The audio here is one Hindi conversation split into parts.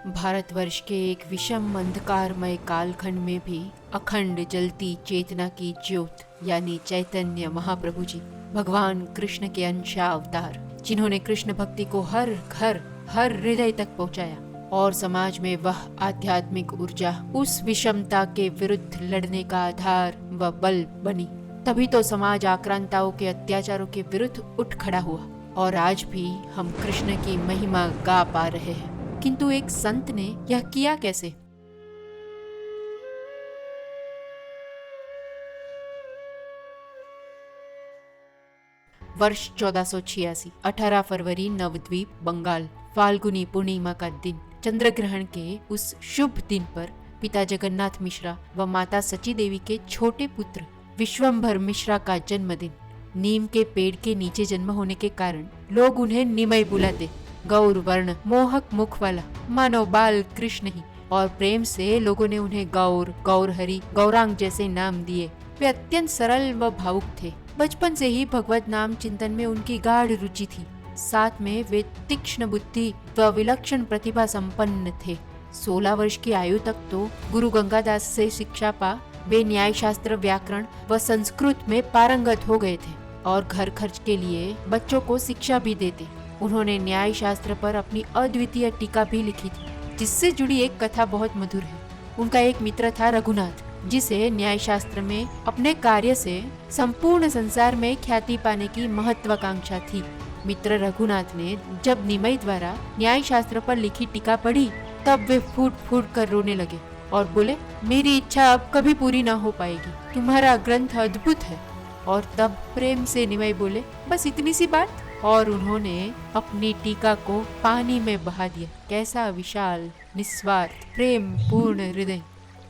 भारतवर्ष के एक विषम अंधकारमय कालखंड में भी अखंड जलती चेतना की ज्योत यानी चैतन्य महाप्रभु जी भगवान कृष्ण के अंशा अवतार, जिन्होंने कृष्ण भक्ति को हर घर हर हृदय तक पहुंचाया और समाज में वह आध्यात्मिक ऊर्जा उस विषमता के विरुद्ध लड़ने का आधार व बल बनी। तभी तो समाज आक्रांताओं के अत्याचारों के विरुद्ध उठ खड़ा हुआ और आज भी हम कृष्ण की महिमा गा पा रहे हैं। किंतु एक संत ने यह किया कैसे? वर्ष 1486, 18 फरवरी, नवद्वीप, बंगाल। फाल्गुनी पूर्णिमा का दिन, चंद्र ग्रहण के उस शुभ दिन पर पिता जगन्नाथ मिश्रा व माता सची देवी के छोटे पुत्र विश्वंभर मिश्रा का जन्मदिन। नीम के पेड़ के नीचे जन्म होने के कारण लोग उन्हें निमय बुलाते। गौर वर्ण, मोहक मुख वाला, मानो बाल कृष्ण ही, और प्रेम से लोगों ने उन्हें गौर, गौरहरि, गौरांग जैसे नाम दिए। वे अत्यंत सरल व भावुक थे। बचपन से ही भगवत नाम चिंतन में उनकी गाढ़ रुचि थी। साथ में वे तीक्ष्ण बुद्धि व विलक्षण प्रतिभा संपन्न थे। 16 वर्ष की आयु तक तो गुरु गंगादास से शिक्षा पा वे न्याय शास्त्र, व्याकरण व संस्कृत में पारंगत हो गए थे और घर खर्च के लिए बच्चों को शिक्षा भी देते। उन्होंने न्याय शास्त्र पर अपनी अद्वितीय टीका भी लिखी थी, जिससे जुड़ी एक कथा बहुत मधुर है। उनका एक मित्र था रघुनाथ, जिसे न्याय शास्त्र में अपने कार्य से संपूर्ण संसार में ख्याति पाने की महत्वाकांक्षा थी। मित्र रघुनाथ ने जब निमय द्वारा न्याय शास्त्र पर लिखी टीका पढ़ी, तब वे फूट फूट कर रोने लगे और बोले, मेरी इच्छा अब कभी पूरी ना हो पाएगी, तुम्हारा ग्रंथ अद्भुत है। और तब प्रेम से निमय बोले, बस इतनी सी बात, और उन्होंने अपनी टीका को पानी में बहा दिया। कैसा विशाल, निस्वार्थ, प्रेम पूर्ण हृदय।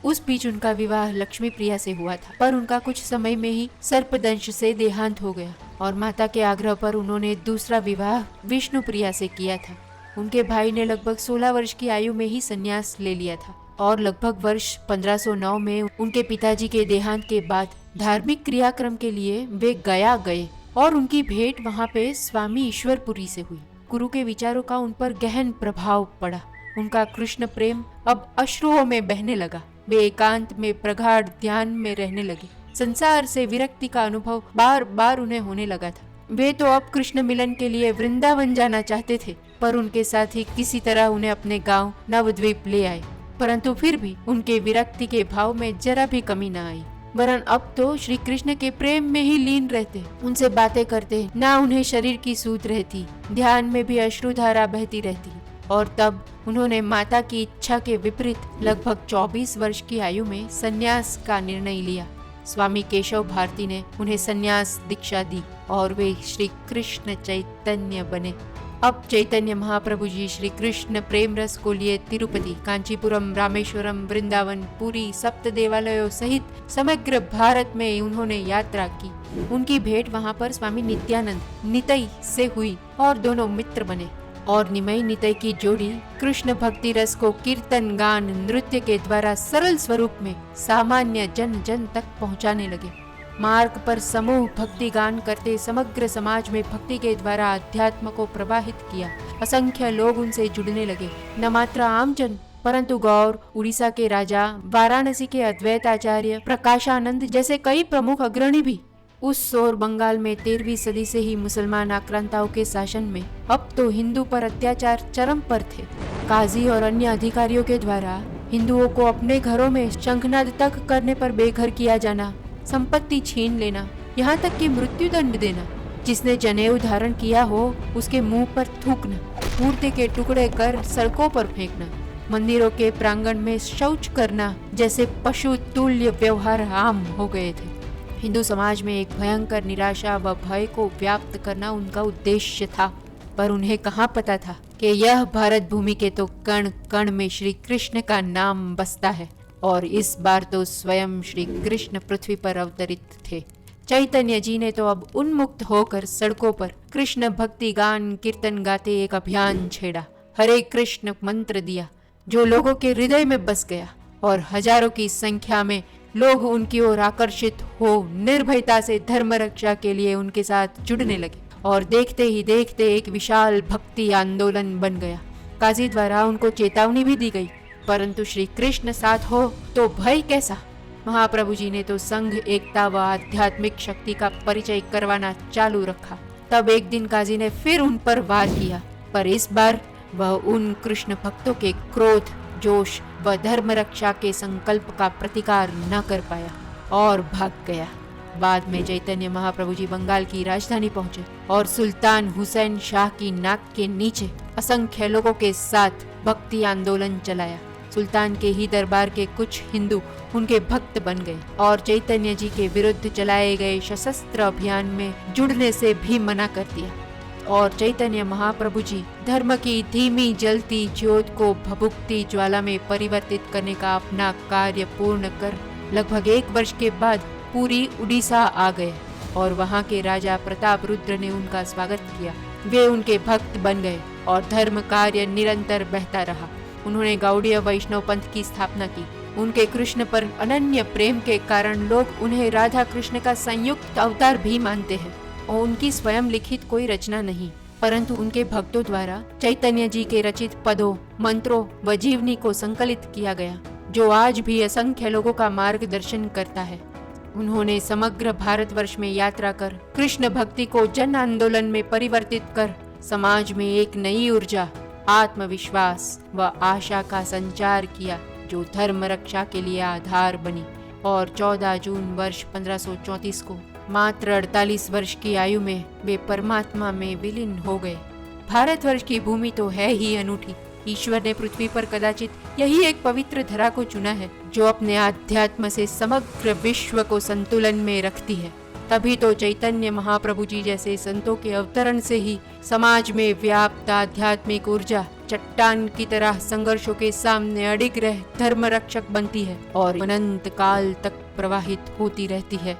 उस बीच उनका विवाह लक्ष्मी प्रिया से हुआ था, पर उनका कुछ समय में ही सर्पदंश से देहांत हो गया और माता के आग्रह पर उन्होंने दूसरा विवाह विष्णु प्रिया से किया था। उनके भाई ने लगभग 16 वर्ष की आयु में ही संन्यास ले लिया था और लगभग वर्ष 1509 में उनके पिताजी के देहांत के बाद धार्मिक क्रियाक्रम के लिए वे गया गए और उनकी भेंट वहाँ पे स्वामी ईश्वरपुरी से हुई। गुरु के विचारों का उन पर गहन प्रभाव पड़ा। उनका कृष्ण प्रेम अब अश्रुओं में बहने लगा। वे एकांत में प्रगाढ़ ध्यान में रहने लगे। संसार से विरक्ति का अनुभव बार बार उन्हें होने लगा था। वे तो अब कृष्ण मिलन के लिए वृंदावन जाना चाहते थे, पर उनके साथी किसी तरह उन्हें अपने गांव नवद्वीप ले आए। परंतु फिर भी उनके विरक्ति के भाव में जरा भी कमी न आई, वरन अब तो श्री कृष्ण के प्रेम में ही लीन रहते, उनसे बातें करते, ना उन्हें शरीर की सूध रहती, ध्यान में भी अश्रुधारा बहती रहती। और तब उन्होंने माता की इच्छा के विपरीत लगभग 24 वर्ष की आयु में संन्यास का निर्णय लिया। स्वामी केशव भारती ने उन्हें संन्यास दीक्षा दी और वे श्री कृष्ण चैतन्य बने। अब चैतन्य महाप्रभु जी श्री कृष्ण प्रेम रस को लिए तिरुपति, कांचीपुरम, रामेश्वरम, वृंदावन, पुरी, सप्त देवालयों सहित समग्र भारत में उन्होंने यात्रा की। उनकी भेंट वहाँ पर स्वामी नित्यानंद नितई से हुई और दोनों मित्र बने और निमय नितई की जोड़ी कृष्ण भक्ति रस को कीर्तन, गान, नृत्य के द्वारा सरल स्वरूप में सामान्य जन जन तक पहुँचाने लगे। मार्ग पर समूह भक्ति गान करते समग्र समाज में भक्ति के द्वारा अध्यात्म को प्रवाहित किया। असंख्य लोग उनसे जुड़ने लगे। न मात्र आमजन, परंतु गौर, उड़ीसा के राजा, वाराणसी के अद्वैत आचार्य प्रकाशानंद जैसे कई प्रमुख अग्रणी भी। उस ओर बंगाल में 13वीं सदी से ही मुसलमान आक्रांताओं के शासन में अब तो हिंदू पर अत्याचार चरम पर थे। काजी और अन्य अधिकारियों के द्वारा हिंदुओं को अपने घरों में शंखनाद तक करने पर बेघर किया जाना, संपत्ति छीन लेना, यहाँ तक कि मृत्यु दंड देना। जिसने जनेऊ धारण किया हो उसके मुंह पर थूकना, मूर्ति के टुकड़े कर सड़कों पर फेंकना, मंदिरों के प्रांगण में शौच करना जैसे पशु तुल्य व्यवहार आम हो गए थे। हिंदू समाज में एक भयंकर निराशा व भय को व्याप्त करना उनका उद्देश्य था, पर उन्हें कहाँ पता था कि यह भारत भूमि के तो कण कण में श्री कृष्ण का नाम बसता है और इस बार तो स्वयं श्री कृष्ण पृथ्वी पर अवतरित थे। चैतन्य जी ने तो अब उन्मुक्त होकर सड़कों पर कृष्ण भक्ति गान कीर्तन गाते एक अभियान छेड़ा। हरे कृष्ण मंत्र दिया जो लोगों के हृदय में बस गया और हजारों की संख्या में लोग उनकी ओर आकर्षित हो निर्भयता से धर्म रक्षा के लिए उनके साथ जुड़ने लगे और देखते ही देखते एक विशाल भक्ति आंदोलन बन गया। काजी द्वारा उनको चेतावनी भी दी गई, परंतु श्री कृष्ण साथ हो तो भय कैसा। महाप्रभु जी ने तो संघ एकता व आध्यात्मिक शक्ति का परिचय करवाना चालू रखा। तब एक दिन काजी ने फिर उन पर वार किया, पर इस बार वह उन कृष्ण भक्तों के क्रोध, जोश व धर्म रक्षा के संकल्प का प्रतिकार न कर पाया और भाग गया। बाद में चैतन्य महाप्रभु जी बंगाल की राजधानी पहुंचे और सुल्तान हुसैन शाह की नाक के नीचे असंख्य लोगों के साथ भक्ति आंदोलन चलाया। सुल्तान के ही दरबार के कुछ हिंदू उनके भक्त बन गए और चैतन्य जी के विरुद्ध चलाए गए सशस्त्र अभियान में जुड़ने से भी मना कर दिया। और चैतन्य महाप्रभु जी धर्म की धीमी जलती ज्योत को भभूकती ज्वाला में परिवर्तित करने का अपना कार्य पूर्ण कर लगभग 1 वर्ष के बाद पूरी उड़ीसा आ गए और वहाँ के राजा प्रताप रुद्र ने उनका स्वागत किया। वे उनके भक्त बन गए और धर्म कार्य निरंतर बहता रहा। उन्होंने गौड़ीय वैष्णव पंथ की स्थापना की। उनके कृष्ण पर अनन्य प्रेम के कारण लोग उन्हें राधा कृष्ण का संयुक्त अवतार भी मानते हैं और उनकी स्वयं लिखित कोई रचना नहीं, परंतु उनके भक्तों द्वारा चैतन्य जी के रचित पदों, मंत्रों व जीवनी को संकलित किया गया, जो आज भी असंख्य लोगों का मार्गदर्शन करता है। उन्होंने समग्र भारतवर्ष में यात्रा कर कृष्ण भक्ति को जन आंदोलन में परिवर्तित कर समाज में एक नई ऊर्जा, आत्मविश्वास व आशा का संचार किया, जो धर्म रक्षा के लिए आधार बनी। और 14 जून वर्ष 1534 को मात्र 48 वर्ष की आयु में वे परमात्मा में विलीन हो गए। भारतवर्ष की भूमि तो है ही अनूठी। ईश्वर ने पृथ्वी पर कदाचित यही एक पवित्र धरा को चुना है, जो अपने आध्यात्म से समग्र विश्व को संतुलन में रखती है। तभी तो चैतन्य महाप्रभु जी जैसे संतों के अवतरण से ही समाज में व्याप्त आध्यात्मिक ऊर्जा चट्टान की तरह संघर्षों के सामने अडिग रह धर्म रक्षक बनती है और अनंत काल तक प्रवाहित होती रहती है।